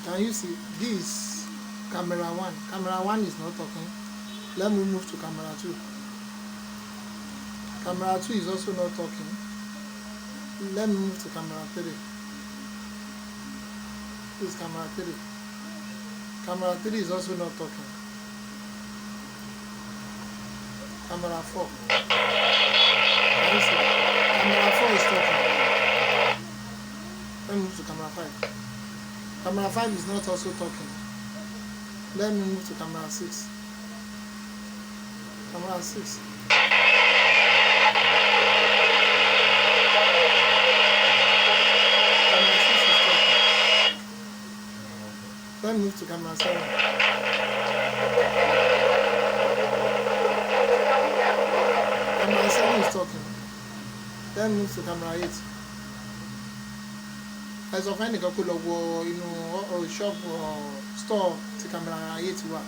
Can you see this? Camera 1. Camera 1 is not talking. Let me move to camera 2. Camera 2 is also not talking. Let me move to camera 3. This is camera 3. Camera 3 is also not talking. Camera 4. Can you see? Camera 4 is talking. Let me move to camera 5. Camera 5 is not also talking. Let me move to camera 6. Camera 6. Camera 6 is talking. Let me move to camera 7. Camera 7 is talking. Let me move to camera 8. As of any couple of shop or store to camera 8 1.